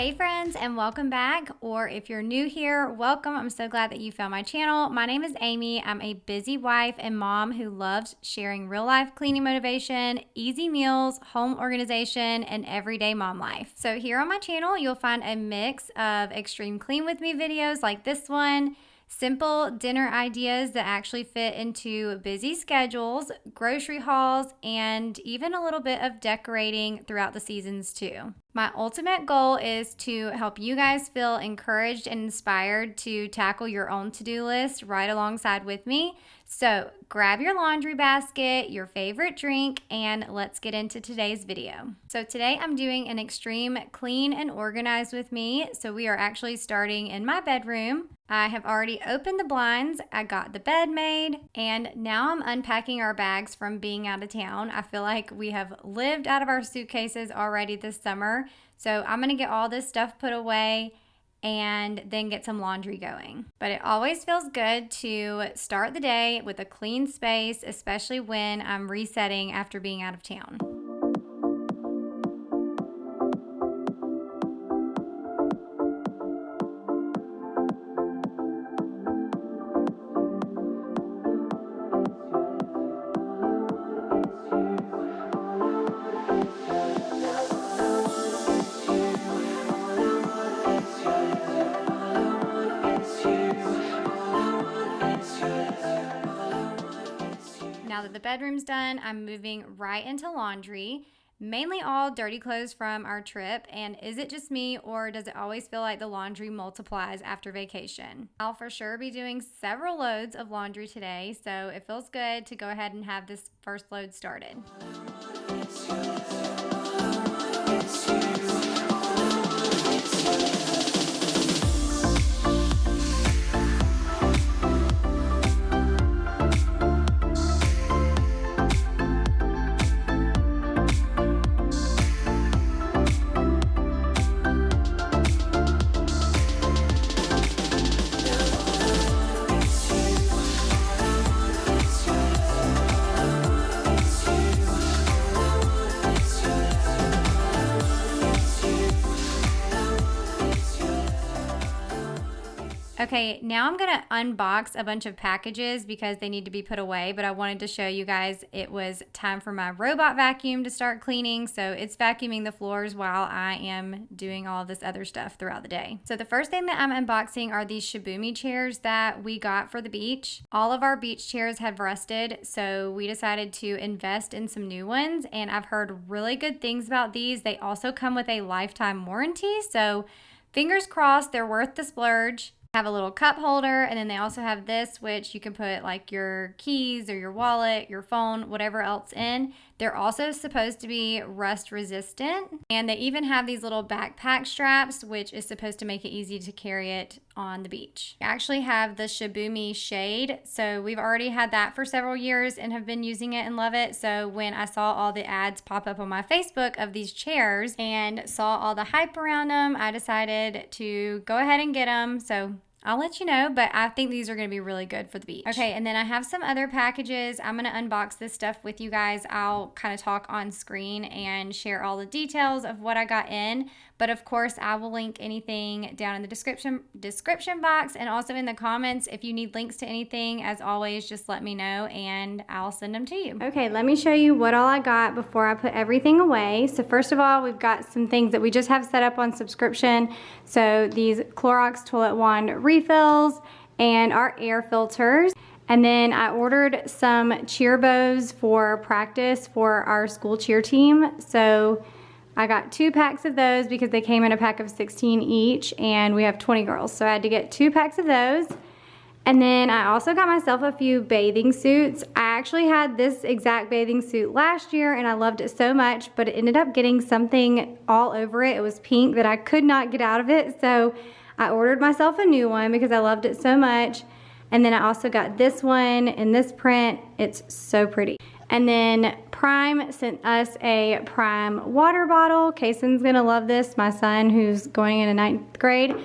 Hey friends, and welcome back, or if you're new here, welcome. I'm so glad that you found my channel. My name is Amy. I'm a busy wife and mom who loves sharing real life cleaning motivation, easy meals, home organization, and everyday mom life. So here on my channel, you'll find a mix of extreme clean with me videos like this one, simple dinner ideas that actually fit into busy schedules, grocery hauls, and even a little bit of decorating throughout the seasons too. My ultimate goal is to help you guys feel encouraged and inspired to tackle your own to-do list right alongside with me. So grab your laundry basket, your favorite drink, and let's get into today's video. So today I'm doing an extreme clean and organized with me. So we are actually starting in my bedroom. I have already opened the blinds, I got the bed made, and now I'm unpacking our bags from being out of town. I feel like we have lived out of our suitcases already this summer, so I'm gonna get all this stuff put away and then get some laundry going. But it always feels good to start the day with a clean space, especially when I'm resetting after being out of town. Now that the bedroom's done, I'm moving right into laundry, mainly all dirty clothes from our trip. And is it just me, or does it always feel like the laundry multiplies after vacation? I'll for sure be doing several loads of laundry today, so it feels good to go ahead and have this first load started. Okay, now I'm gonna unbox a bunch of packages because they need to be put away, but I wanted to show you guys it was time for my robot vacuum to start cleaning, so it's vacuuming the floors while I am doing all this other stuff throughout the day. So the first thing that I'm unboxing are these Shibumi chairs that we got for the beach. All of our beach chairs have rusted, so we decided to invest in some new ones, and I've heard really good things about these. They also come with a lifetime warranty, so fingers crossed they're worth the splurge. Have a little cup holder, and then they also have this, which you can put like your keys or your wallet, your phone, whatever else in. They're also supposed to be rust resistant, and they even have these little backpack straps, which is supposed to make it easy to carry it on the beach. I actually have the Shibumi shade, so we've already had that for several years and have been using it and love it. So when I saw all the ads pop up on my Facebook of these chairs and saw all the hype around them, I decided to go ahead and get them. So I'll let you know, but I think these are going to be really good for the beach. Okay, and then I have some other packages. I'm going to unbox this stuff with you guys. I'll kind of talk on screen and share all the details of what I got in, but of course I will link anything down in the description box and also in the comments. If you need links to anything, as always, just let me know and I'll send them to you. Okay, let me show you what all I got before I put everything away. So first of all, we've got some things that we just have set up on subscription. So these Clorox toilet wand refills and our air filters. And then I ordered some cheer bows for practice for our school cheer team. So I got 2 packs of those because they came in a pack of 16 each, and we have 20 girls. So I had to get 2 packs of those. And then I also got myself a few bathing suits. I actually had this exact bathing suit last year and I loved it so much, but it ended up getting something all over it. It was pink that I could not get out of it. So I ordered myself a new one because I loved it so much. And then I also got this one in this print. It's so pretty. And then Prime sent us a Prime water bottle. Kason's gonna love this, my son who's going into 9th grade.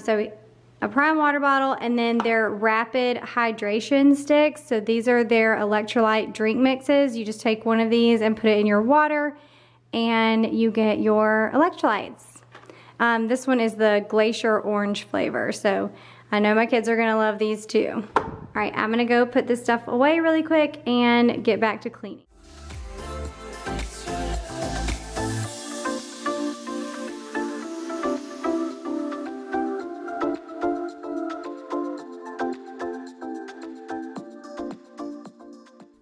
So a Prime water bottle, and then their rapid hydration sticks. So these are their electrolyte drink mixes. You just take one of these and put it in your water and you get your electrolytes. This one is the Glacier Orange flavor, so I know my kids are gonna love these too. All right, I'm gonna go put this stuff away really quick and get back to cleaning.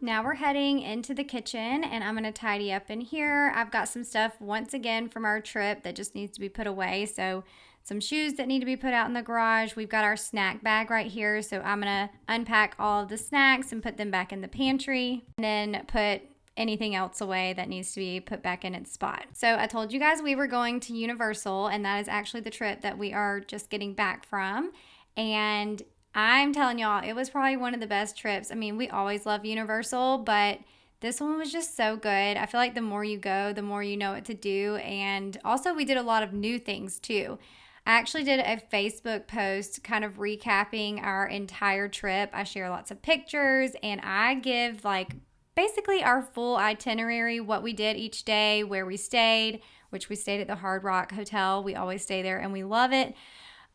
Now we're heading into the kitchen and I'm gonna tidy up in here. I've got some stuff once again from our trip that just needs to be put away. So some shoes that need to be put out in the garage. We've got our snack bag right here. So I'm gonna unpack all of the snacks and put them back in the pantry and then put anything else away that needs to be put back in its spot. So I told you guys we were going to Universal, and that is actually the trip that we are just getting back from. And I'm telling y'all, it was probably one of the best trips. I mean, we always love Universal, but this one was just so good. I feel like the more you go, the more you know what to do. And also we did a lot of new things too. I actually did a Facebook post kind of recapping our entire trip. I share lots of pictures and I give like basically our full itinerary, what we did each day, where we stayed, which we stayed at the Hard Rock Hotel. We always stay there and we love it.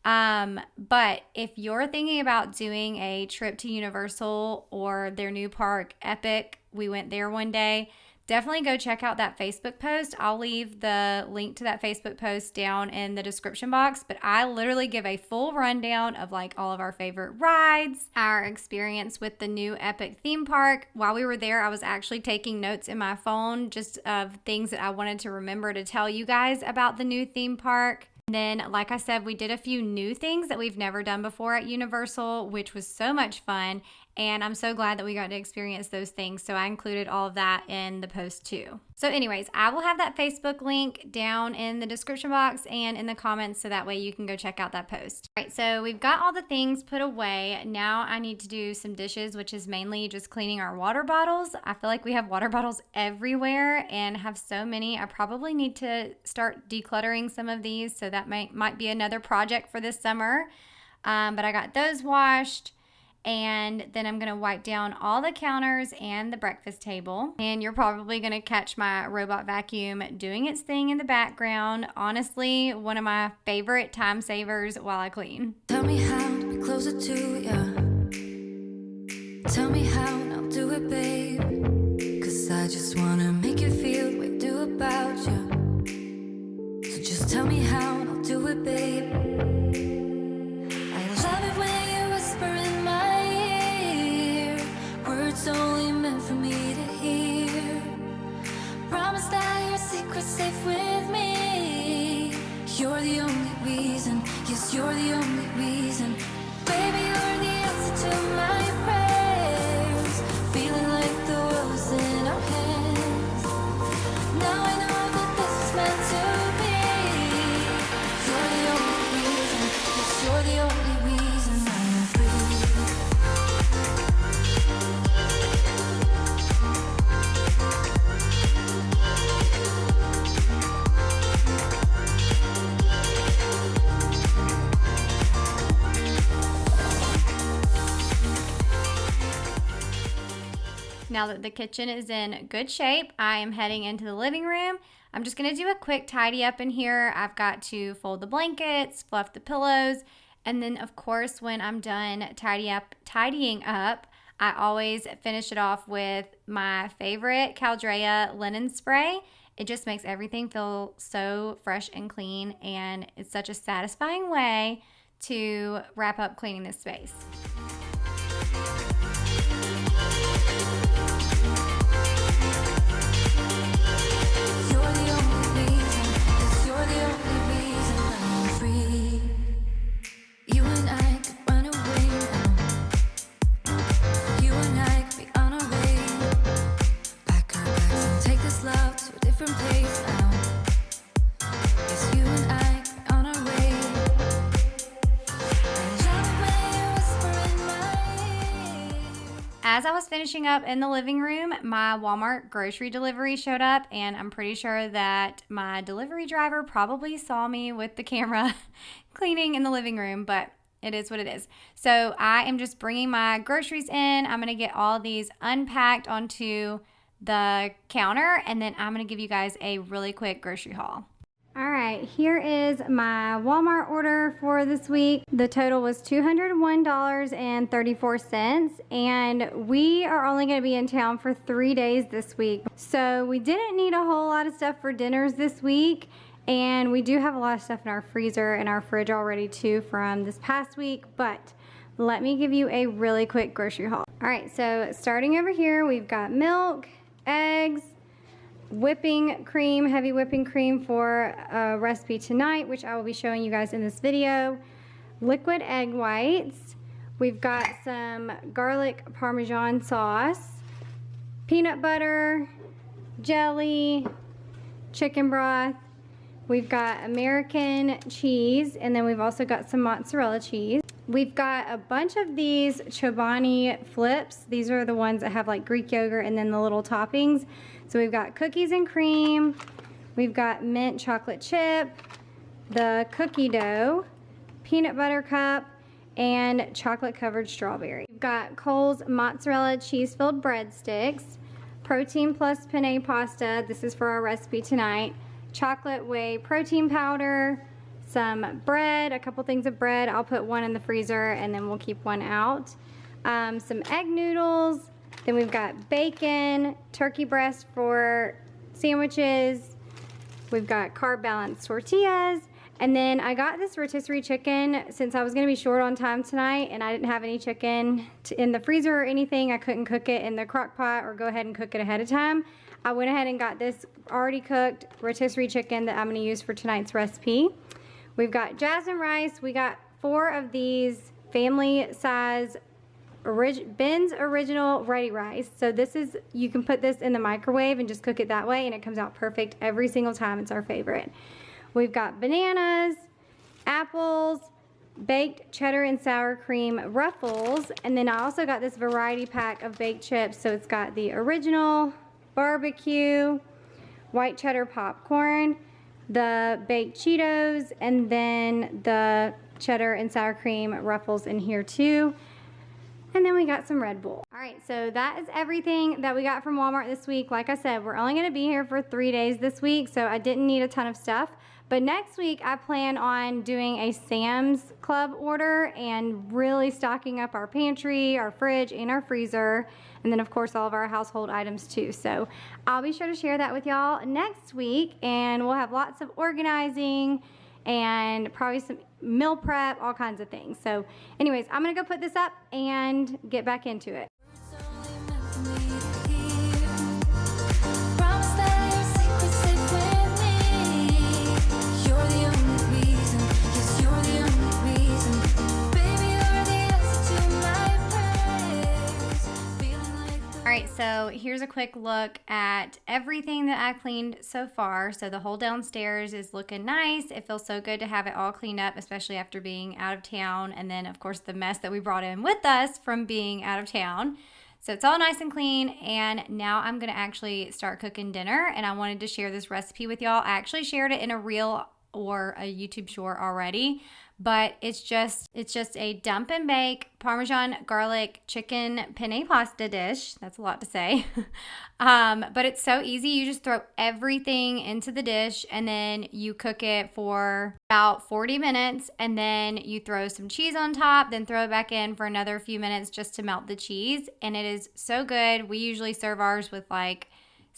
But if you're thinking about doing a trip to Universal or their new park, Epic, we went there one day, definitely go check out that Facebook post. I'll leave the link to that Facebook post down in the description box, but I literally give a full rundown of like all of our favorite rides, our experience with the new Epic theme park. While we were there, I was actually taking notes in my phone just of things that I wanted to remember to tell you guys about the new theme park. And then, like I said, we did a few new things that we've never done before at Universal, which was so much fun. And I'm so glad that we got to experience those things. So I included all of that in the post too. So anyways, I will have that Facebook link down in the description box and in the comments so that way you can go check out that post. All right, so we've got all the things put away. Now I need to do some dishes, which is mainly just cleaning our water bottles. I feel like we have water bottles everywhere and have so many. I probably need to start decluttering some of these, so that might be another project for this summer. But I got those washed. And then I'm going to wipe down all the counters and the breakfast table. And you're probably going to catch my robot vacuum doing its thing in the background. Honestly, one of my favorite time savers while I clean. Tell me how to be closer to you. Tell me how, and I'll do it, babe. 'Cause I just want to make you feel what I do about you. So just tell me how, and I'll do it, babe. I love it when you whisper in my it's only meant for me to hear. Promise that your secret's safe with me. You're the only reason. Yes, you're the only reason. Baby, you're the answer to my prayers. Feeling like the world's in our hands. Now I know that this is meant to be. You're the only reason. Yes, you're the only reason I'm free. Now that the kitchen is in good shape, I am heading into the living room. I'm just going to do a quick tidy up in here. I've got to fold the blankets, fluff the pillows, and then of course when I'm done tidying up, I always finish it off with my favorite Caldrea linen spray. It just makes everything feel so fresh and clean, and it's such a satisfying way to wrap up cleaning this space. As I was finishing up in the living room, my Walmart grocery delivery showed up, and I'm pretty sure that my delivery driver probably saw me with the camera cleaning in the living room, but it is what it is. So I am just bringing my groceries in. I'm going to get all these unpacked onto the counter, and then I'm going to give you guys a really quick grocery haul. All right, here is my Walmart order for this week. The total was $201.34, and we are only going to be in town for 3 days this week. So we didn't need a whole lot of stuff for dinners this week, and we do have a lot of stuff in our freezer and our fridge already too from this past week, but let me give you a really quick grocery haul. All right, so starting over here, we've got milk, eggs, whipping cream, heavy whipping cream for a recipe tonight, which I will be showing you guys in this video, liquid egg whites, we've got some garlic Parmesan sauce, peanut butter, jelly, chicken broth, we've got American cheese, and then we've also got some mozzarella cheese. We've got a bunch of these Chobani flips. These are the ones that have like Greek yogurt and then the little toppings. So we've got cookies and cream, we've got mint chocolate chip, the cookie dough, peanut butter cup, and chocolate covered strawberry. We've got Cole's mozzarella cheese filled breadsticks, protein plus penne pasta, this is for our recipe tonight, chocolate whey protein powder, some bread, a couple things of bread. I'll put one in the freezer and then we'll keep one out. Some egg noodles. Then we've got bacon, turkey breast for sandwiches. We've got carb balanced tortillas. And then I got this rotisserie chicken since I was going to be short on time tonight and I didn't have any chicken in the freezer or anything. I couldn't cook it in the crock pot or go ahead and cook it ahead of time. I went ahead and got this already cooked rotisserie chicken that I'm going to use for tonight's recipe. We've got jasmine rice. We got 4 of these family size Ben's Original Ready Rice. So this is, you can put this in the microwave and just cook it that way and it comes out perfect every single time. It's our favorite. We've got bananas, apples, baked cheddar and sour cream ruffles, and then I also got this variety pack of baked chips. So it's got the original barbecue, white cheddar popcorn, the baked Cheetos, and then the cheddar and sour cream ruffles in here too. And then we got some Red Bull. All right, so that is everything that we got from Walmart this week. Like I said, we're only gonna be here for 3 days this week, so I didn't need a ton of stuff. But next week, I plan on doing a Sam's Club order and really stocking up our pantry, our fridge, and our freezer. And then, of course, all of our household items too. So I'll be sure to share that with y'all next week. And we'll have lots of organizing and probably some meal prep, all kinds of things. So anyways, I'm gonna go put this up and get back into it. Alright, so here's a quick look at everything that I cleaned so far. So the whole downstairs is looking nice. It feels so good to have it all cleaned up, especially after being out of town. And then, of course, the mess that we brought in with us from being out of town. So it's all nice and clean. And now I'm going to actually start cooking dinner. And I wanted to share this recipe with y'all. I actually shared it in a reel or a YouTube short already. But it's just a dump and bake Parmesan garlic chicken penne pasta dish. That's a lot to say. But it's so easy. You just throw everything into the dish and then you cook it for about 40 minutes and then you throw some cheese on top, then throw it back in for another few minutes just to melt the cheese. And it is so good. We usually serve ours with like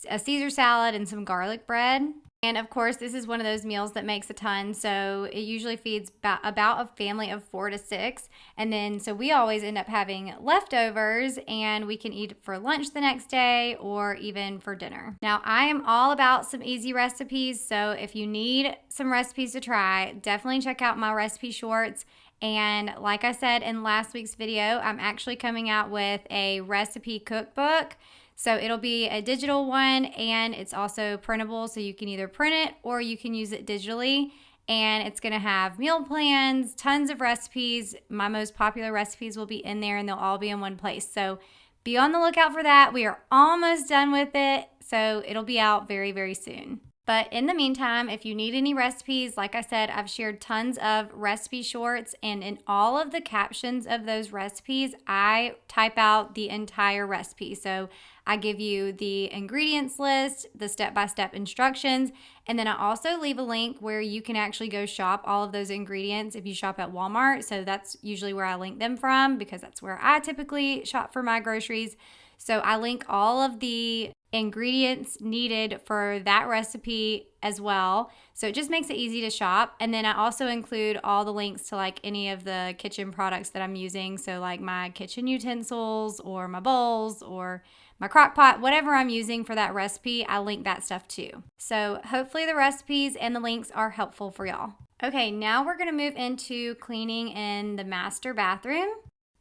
a Caesar salad and some garlic bread. And of course, this is one of those meals that makes a ton. So it usually feeds about a family of 4 to 6. And then, so we always end up having leftovers and we can eat for lunch the next day or even for dinner. Now, I am all about some easy recipes. So if you need some recipes to try, definitely check out my recipe shorts. And like I said in last week's video, I'm actually coming out with a recipe cookbook. So it'll be a digital one and it's also printable. So you can either print it or you can use it digitally. And it's going to have meal plans, tons of recipes. My most popular recipes will be in there and they'll all be in one place. So be on the lookout for that. We are almost done with it. So it'll be out very, very soon. But in the meantime, if you need any recipes, like I said, I've shared tons of recipe shorts, and in all of the captions of those recipes, I type out the entire recipe. So I give you the ingredients list, the step-by-step instructions, and then I also leave a link where you can actually go shop all of those ingredients if you shop at Walmart. So that's usually where I link them from, because that's where I typically shop for my groceries. So I link all of the ingredients needed for that recipe as well. So it just makes it easy to shop. And then I also include all the links to like any of the kitchen products that I'm using. So like my kitchen utensils or my bowls or my crock pot, whatever I'm using for that recipe, I link that stuff too. So hopefully the recipes and the links are helpful for y'all. Okay, now we're gonna move into cleaning in the master bathroom.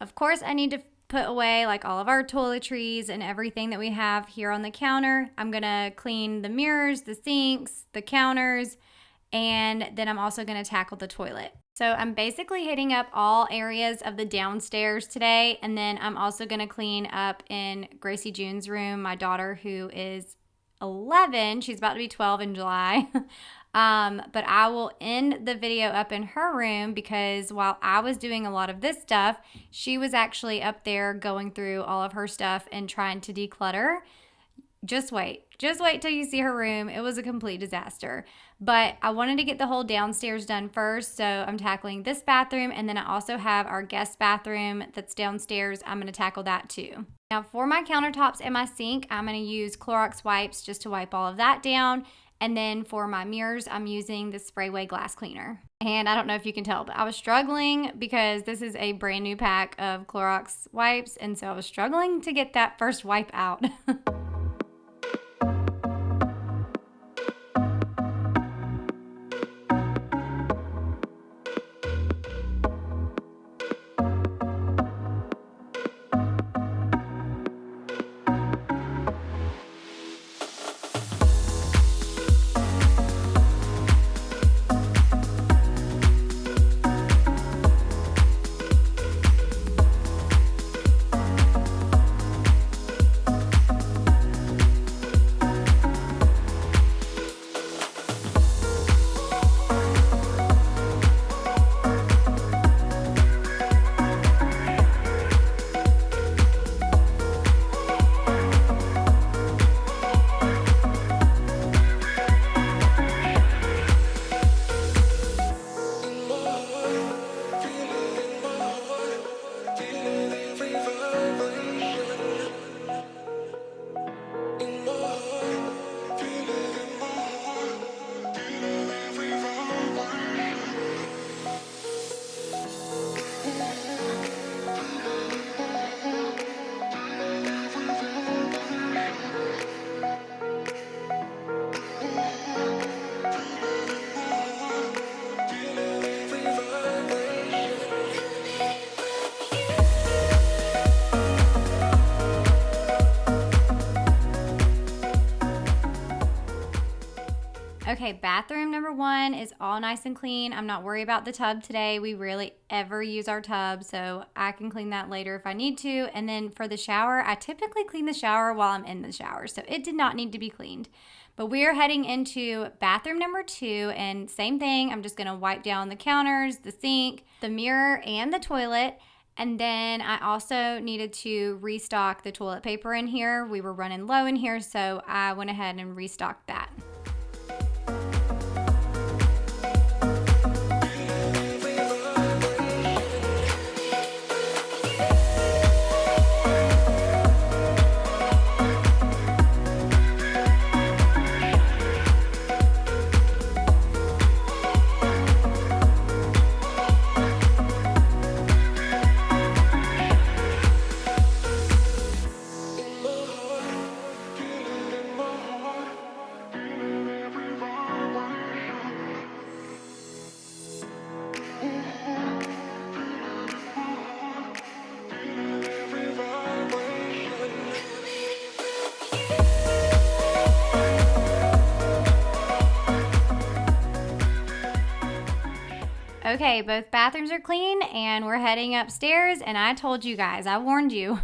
Of course, I need to put away like all of our toiletries and everything that we have here on the counter. I'm gonna clean the mirrors, the sinks, the counters, and then I'm also gonna tackle the toilet. So I'm basically hitting up all areas of the downstairs today, and then I'm also gonna clean up in Gracie June's room, my daughter who is 11, she's about to be 12 in July. But I will end the video up in her room because while I was doing a lot of this stuff, she was actually up there going through all of her stuff and trying to declutter. Just wait till you see her room. It was a complete disaster. But I wanted to get the whole downstairs done first, so I'm tackling this bathroom, and then I also have our guest bathroom that's downstairs. I'm going to tackle that too. Now for my countertops and my sink, I'm going to use Clorox wipes just to wipe all of that down. And then for my mirrors, I'm using the Sprayway glass cleaner. And I don't know if you can tell, but I was struggling because this is a brand new pack of Clorox wipes. And so I was struggling to get that first wipe out. Okay, bathroom number 1 is all nice and clean. I'm not worried about the tub today. We rarely ever use our tub, so I can clean that later if I need to. And then for the shower, I typically clean the shower while I'm in the shower, so it did not need to be cleaned. But we are heading into bathroom number 2, and same thing. I'm just gonna wipe down the counters, the sink, the mirror, and the toilet. And then I also needed to restock the toilet paper in here. We were running low in here, so I went ahead and restocked that. Okay, both bathrooms are clean and we're heading upstairs, and I told you guys, I warned you,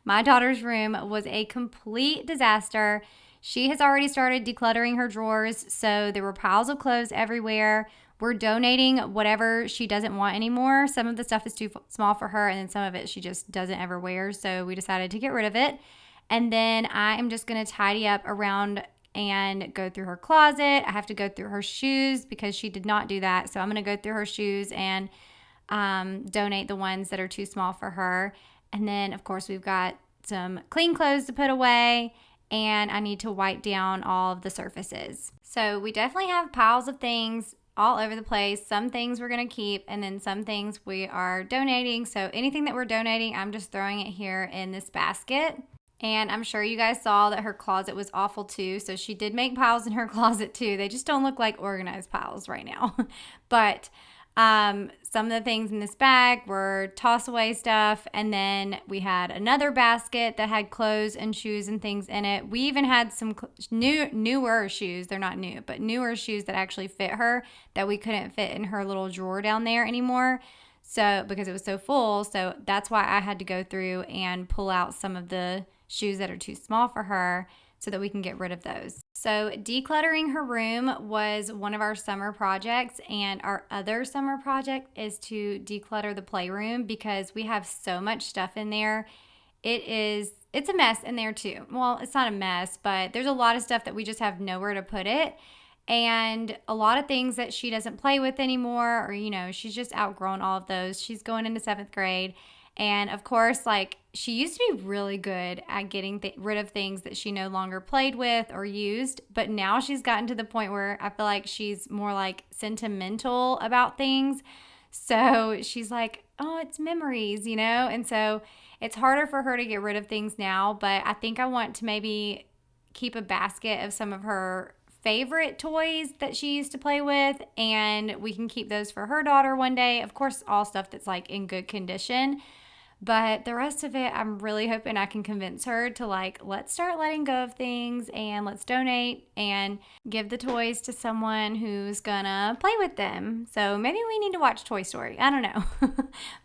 my daughter's room was a complete disaster. She has already started decluttering her drawers, so there were piles of clothes everywhere. We're donating whatever she doesn't want anymore. Some of the stuff is too small for her, and then some of it she just doesn't ever wear, so we decided to get rid of it. And then I am just going to tidy up around and go through her closet. I have to go through her shoes because she did not do that, so I'm going to go through her shoes and donate the ones that are too small for her. And then, of course, we've got some clean clothes to put away, and I need to wipe down all of the surfaces. So we definitely have piles of things all over the place. Some things we're going to keep, and then some things we are donating. So anything that we're donating, I'm just throwing it here in this basket. And I'm sure you guys saw that her closet was awful too. So she did make piles in her closet too. They just don't look like organized piles right now. But some of the things in this bag were toss away stuff. And then we had another basket that had clothes and shoes and things in it. We even had some newer shoes. They're not new, but newer shoes that actually fit her that we couldn't fit in her little drawer down there anymore. So because it was so full. So that's why I had to go through and pull out some of the shoes that are too small for her so that we can get rid of those. So decluttering her room was one of our summer projects, and our other summer project is to declutter the playroom because we have so much stuff in there. It's a mess in there too. Well, it's not a mess, but there's a lot of stuff that we just have nowhere to put it. And a lot of things that she doesn't play with anymore, or, she's just outgrown all of those. She's going into 7th grade. And of course, she used to be really good at getting rid of things that she no longer played with or used. But now she's gotten to the point where I feel like she's more sentimental about things. So she's like, oh, it's memories, And so it's harder for her to get rid of things now. But I think I want to maybe keep a basket of some of her favorite toys that she used to play with, and we can keep those for her daughter one day. Of course, all stuff that's in good condition. But the rest of it, I'm really hoping I can convince her to let's start letting go of things and let's donate and give the toys to someone who's gonna play with them. So maybe we need to watch Toy Story. I don't know.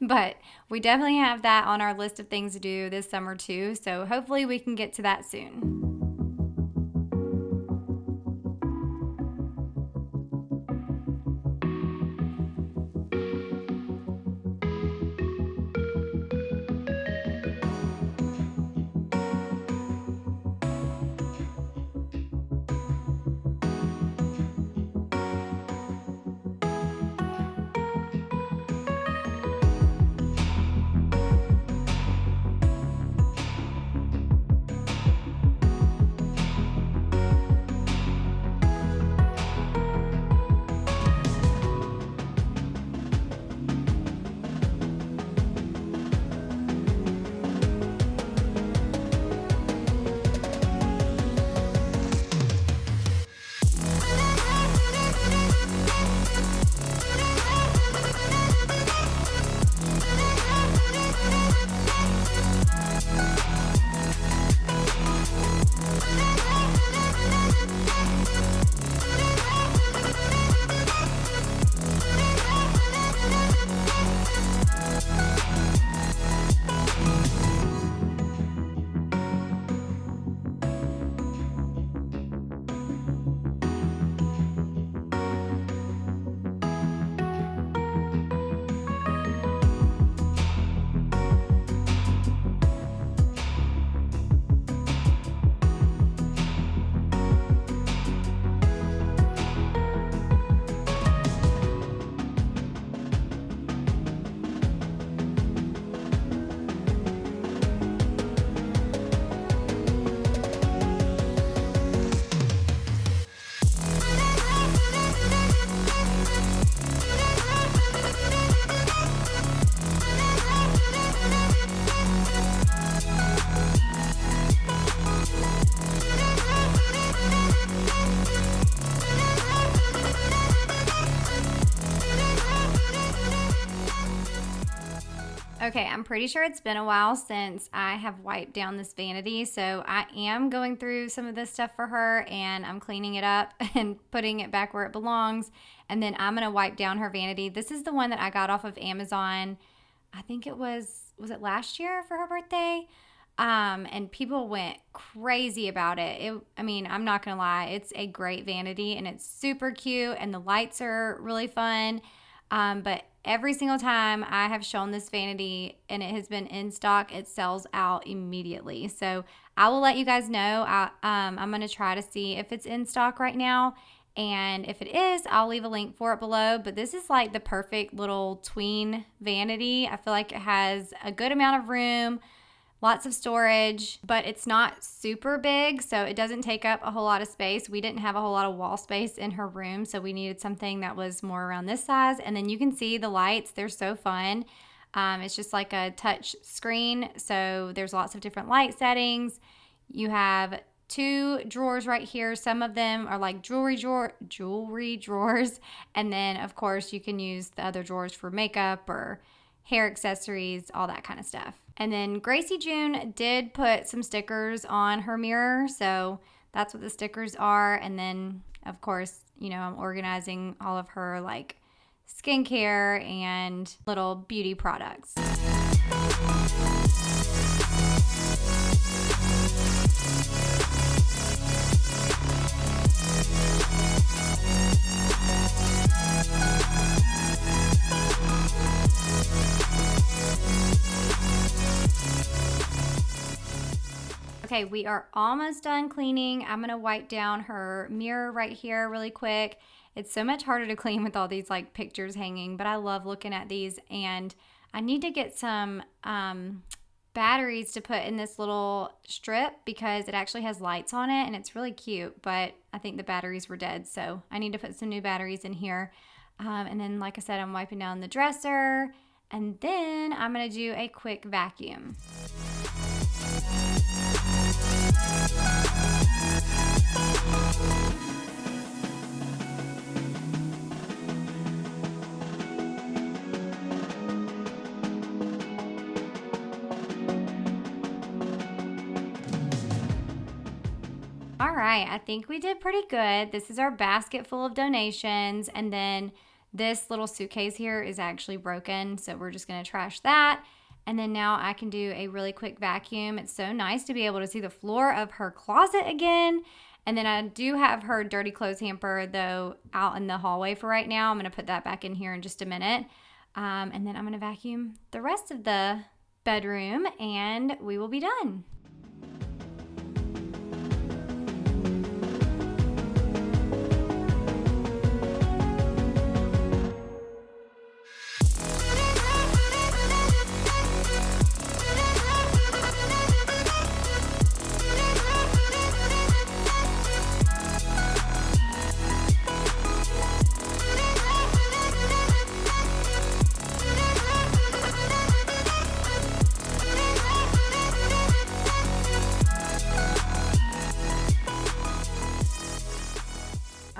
But we definitely have that on our list of things to do this summer too. So hopefully we can get to that soon. Okay, I'm pretty sure it's been a while since I have wiped down this vanity, so I am going through some of this stuff for her, and I'm cleaning it up and putting it back where it belongs, and then I'm going to wipe down her vanity. This is the one that I got off of Amazon. I think was it last year for her birthday? And people went crazy about it. I mean, I'm not gonna lie, it's a great vanity and it's super cute and the lights are really fun. But every single time I have shown this vanity and it has been in stock, it sells out immediately. So I will let you guys know. I'm gonna try to see if it's in stock right now. And if it is, I'll leave a link for it below. But this is like the perfect little tween vanity. I feel like it has a good amount of room, lots of storage, but it's not super big, so it doesn't take up a whole lot of space. We didn't have a whole lot of wall space in her room, so we needed something that was more around this size. And then you can see the lights, they're so fun. It's just like a touch screen, so there's lots of different light settings. You have 2 drawers right here. Some of them are like jewelry drawers, and then of course you can use the other drawers for makeup or hair accessories, all that kind of stuff. And then Gracie June did put some stickers on her mirror, so that's what the stickers are. And then of course, you know, I'm organizing all of her like skincare and little beauty products. Okay, we are almost done cleaning. I'm gonna wipe down her mirror right here really quick. It's so much harder to clean with all these like pictures hanging, but I love looking at these, and I need to get some batteries to put in this little strip because it actually has lights on it and it's really cute, but I think the batteries were dead, so I need to put some new batteries in here. And then like I said, I'm wiping down the dresser, and then I'm gonna do a quick vacuum. All right, I think we did pretty good. This is our basket full of donations, and then this little suitcase here is actually broken, so we're just gonna trash that. And then now I can do a really quick vacuum. It's so nice to be able to see the floor of her closet again. And then I do have her dirty clothes hamper though out in the hallway for right now. I'm gonna put that back in here in just a minute. And then I'm gonna vacuum the rest of the bedroom and we will be done.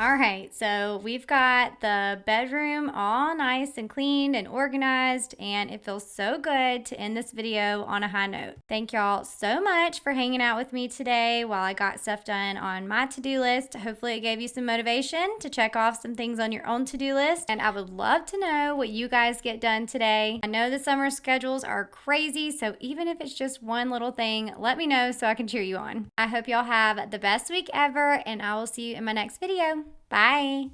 All right, so we've got the bedroom all nice and cleaned and organized, and it feels so good to end this video on a high note. Thank y'all so much for hanging out with me today while I got stuff done on my to-do list. Hopefully it gave you some motivation to check off some things on your own to-do list, and I would love to know what you guys get done today. I know the summer schedules are crazy, so even if it's just one little thing, let me know so I can cheer you on. I hope y'all have the best week ever, and I will see you in my next video. Bye.